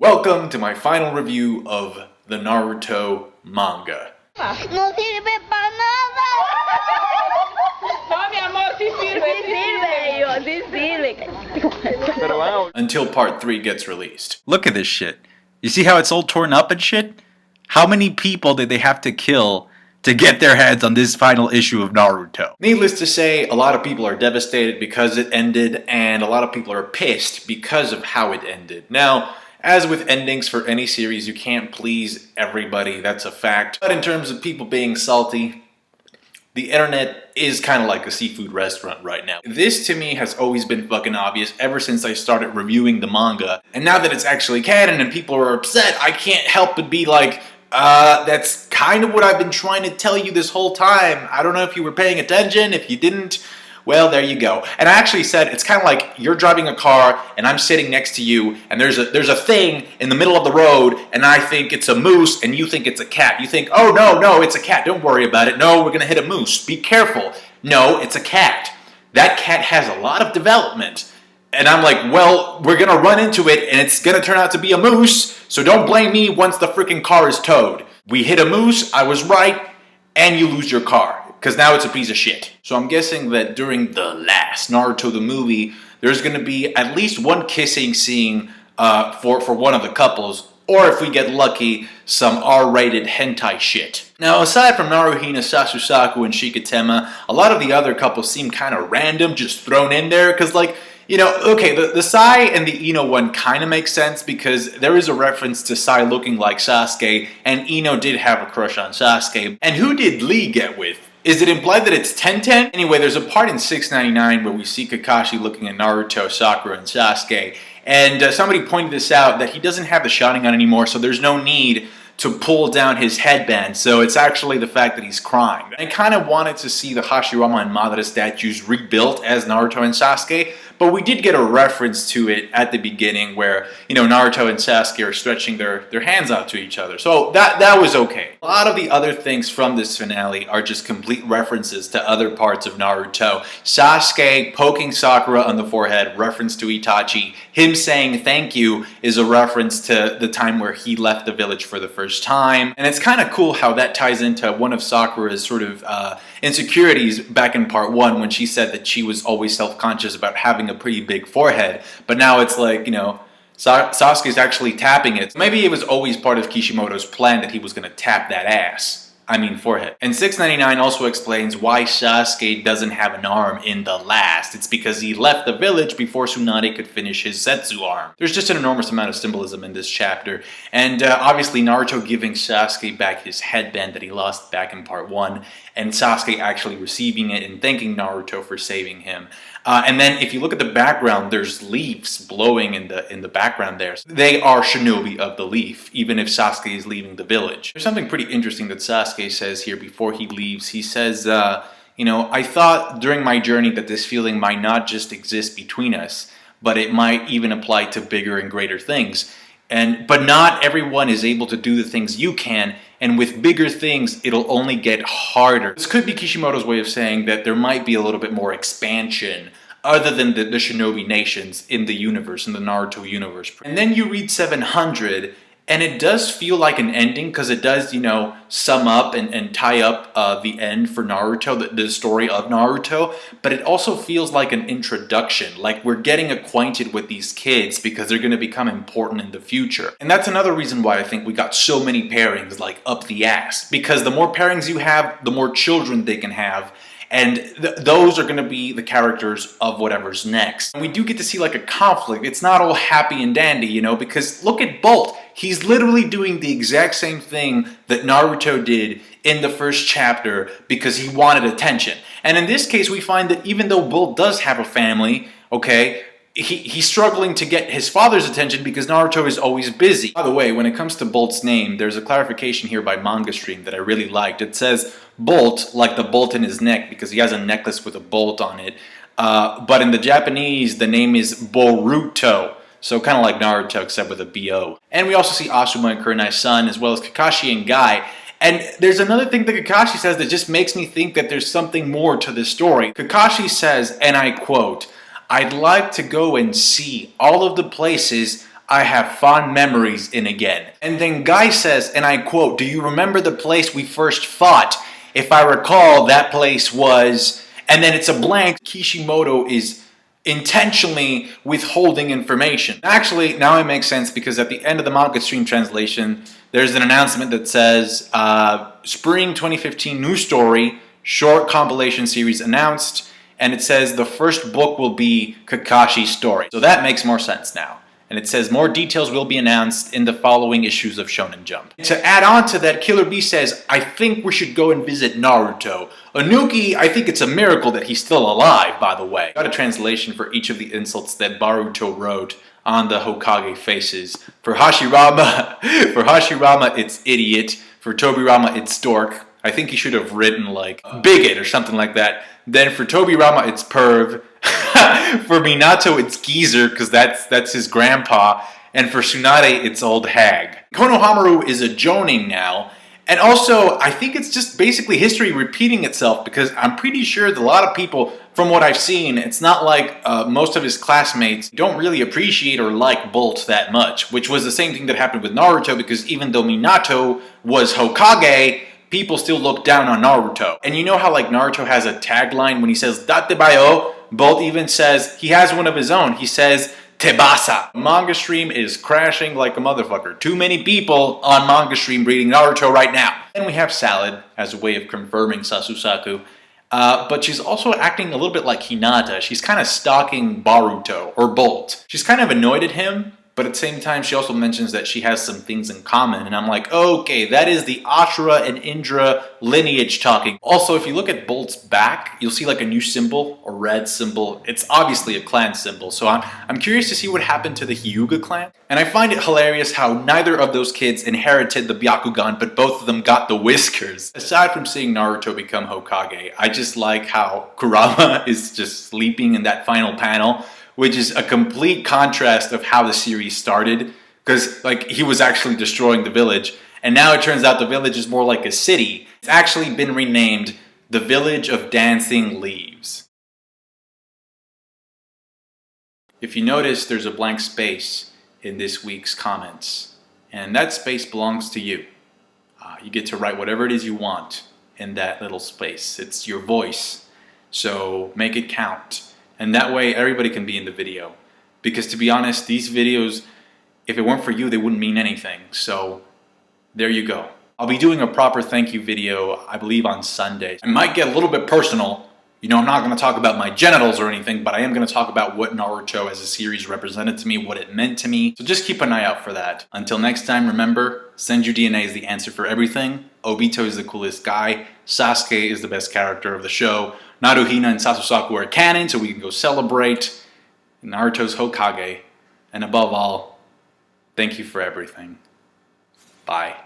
Welcome to my final review of the Naruto manga. No sirve para nada. No, mi amor, sí sirve, Sí sirve. Until part 3 gets released. Look at this shit. You see how it's all torn up and shit? How many people did they have to kill to get their hands on this final issue of Naruto? Needless to say, a lot of people are devastated because it ended, and a lot of people are pissed because of how it ended. Now, as with endings for any series, you can't please everybody, that's a fact. But in terms of people being salty, the internet is kind of like a seafood restaurant right now. This to me has always been fucking obvious ever since I started reviewing the manga. And now that it's actually canon and people are upset, I can't help but be like, that's kind of what I've been trying to tell you this whole time. I don't know if you were paying attention. If you didn't, well, there you go. And I actually said, it's kind of like you're driving a car and I'm sitting next to you and there's a thing in the middle of the road and I think it's a moose and you think it's a cat. You think, oh, no, it's a cat. Don't worry about it. No, we're going to hit a moose. Be careful. No, it's a cat. That cat has a lot of development. And I'm like, well, we're going to run into it and it's going to turn out to be a moose, so don't blame me once the freaking car is towed. We hit a moose, I was right, and you lose your car, because now it's a piece of shit. So I'm guessing that during the last Naruto the movie, there's going to be at least one kissing scene for one of the couples, or if we get lucky, some R-rated hentai shit. Now, aside from Naruhina, Sasusaku, and Shikatema, a lot of the other couples seem kind of random, just thrown in there, because like, you know, okay, the Sai and the Ino one kind of makes sense because there is a reference to Sai looking like Sasuke, and Ino did have a crush on Sasuke. And who did Lee get with? Is it implied that it's Tenten? Anyway, there's a part in 699 where we see Kakashi looking at Naruto, Sakura, and Sasuke, and somebody pointed this out that he doesn't have the Sharingan anymore, so there's no need to pull down his headband, so it's actually the fact that he's crying. I kind of wanted to see the Hashirama and Madara statues rebuilt as Naruto and Sasuke, but we did get a reference to it at the beginning where, you know, Naruto and Sasuke are stretching their hands out to each other. So that was okay. A lot of the other things from this finale are just complete references to other parts of Naruto. Sasuke poking Sakura on the forehead, reference to Itachi. Him saying thank you is a reference to the time where he left the village for the first time. And it's kind of cool how that ties into one of Sakura's sort of insecurities back in part 1 when she said that she was always self-conscious about having a pretty big forehead, but now it's like, you know, Sasuke's actually tapping it. Maybe it was always part of Kishimoto's plan that he was going to tap that ass. I mean forehead. And 699 also explains why Sasuke doesn't have an arm in the last. It's because he left the village before Tsunade could finish his Setsu arm. There's just an enormous amount of symbolism in this chapter. And obviously Naruto giving Sasuke back his headband that he lost back in part 1. And Sasuke actually receiving it and thanking Naruto for saving him. And then if you look at the background, there's leaves blowing in the background there. They are shinobi of the leaf, even if Sasuke is leaving the village. There's something pretty interesting that Sasuke says here before he leaves. He says, you know, I thought during my journey that this feeling might not just exist between us, but it might even apply to bigger and greater things. But not everyone is able to do the things you can, and with bigger things, it'll only get harder. This could be Kishimoto's way of saying that there might be a little bit more expansion other than the shinobi nations in the universe, in the Naruto universe. And then you read 700, and it does feel like an ending because it does, you know, sum up and tie up the end for Naruto, the story of Naruto, but it also feels like an introduction, like we're getting acquainted with these kids because they're going to become important in the future. And that's another reason why I think we got so many pairings like up the ass, because the more pairings you have, the more children they can have, and those are going to be the characters of whatever's next. And we do get to see like a conflict. It's not all happy and dandy, you know, because look at Bolt. He's literally doing the exact same thing that Naruto did in the first chapter because he wanted attention. And in this case, we find that even though Bolt does have a family, okay, he's struggling to get his father's attention because Naruto is always busy. By the way, when it comes to Bolt's name, there's a clarification here by Manga Stream that I really liked. It says Bolt, like the bolt in his neck, because he has a necklace with a bolt on it. But in the Japanese, the name is Boruto. So kind of like Naruto, except with a B-O. And we also see Asuma and Kurenai's son, as well as Kakashi and Guy. And there's another thing that Kakashi says that just makes me think that there's something more to this story. Kakashi says, and I quote, "I'd like to go and see all of the places I have fond memories in again. And then Guy says, and I quote, "Do you remember the place we first fought? If I recall, that place was..." And then it's a blank. Kishimoto is intentionally withholding information. Actually, now it makes sense because at the end of the manga stream translation, there's an announcement that says, Spring 2015 new story, short compilation series announced, and it says the first book will be Kakashi's story. So that makes more sense now. And it says more details will be announced in the following issues of Shonen Jump. To add on to that, Killer B says, "I think we should go and visit Naruto. Anuki, I think it's a miracle that he's still alive, by the way." Got a translation for each of the insults that Baruto wrote on the Hokage faces. For Hashirama, it's idiot. For Tobirama, it's dork. I think he should have written like bigot or something like that. Then for Tobirama, it's perv. For Minato, it's geezer, because that's his grandpa. And for Tsunade, it's old hag. Konohamaru is a jonin now. And also, I think it's just basically history repeating itself, because I'm pretty sure that a lot of people, from what I've seen, it's not like most of his classmates don't really appreciate or like Bolt that much, which was the same thing that happened with Naruto, because even though Minato was Hokage, people still look down on Naruto. And you know how like Naruto has a tagline when he says Datebayo? Bolt even says, he has one of his own. He says, Tebasa. Manga stream is crashing like a motherfucker. Too many people on Manga stream reading Naruto right now. Then we have Salad as a way of confirming Sasusaku. But she's also acting a little bit like Hinata. She's kind of stalking Baruto, or Bolt. She's kind of annoyed at him, but at the same time, she also mentions that she has some things in common. And I'm like, okay, that is the Ashura and Indra lineage talking. Also, if you look at Bolt's back, you'll see like a new symbol, a red symbol. It's obviously a clan symbol. So I'm curious to see what happened to the Hyuga clan. And I find it hilarious how neither of those kids inherited the Byakugan, but both of them got the whiskers. Aside from seeing Naruto become Hokage, I just like how Kurama is just sleeping in that final panel, which is a complete contrast of how the series started, because like he was actually destroying the village, and now it turns out the village is more like a city. It's actually been renamed the Village of Dancing Leaves. If you notice, there's a blank space in this week's comments, and that space belongs to you. You get to write whatever it is you want in that little space. It's your voice, so make it count. And that way everybody can be in the video. Because to be honest, these videos, if it weren't for you, they wouldn't mean anything. So there you go. I'll be doing a proper thank you video, I believe on Sunday. I might get a little bit personal. You know, I'm not going to talk about my genitals or anything, but I am going to talk about what Naruto as a series represented to me, what it meant to me. So just keep an eye out for that. Until next time, remember, Send Your DNA is the answer for everything. Obito is the coolest guy. Sasuke is the best character of the show. Naruhina and Sasusaku are canon, so we can go celebrate. Naruto's Hokage. And above all, thank you for everything. Bye.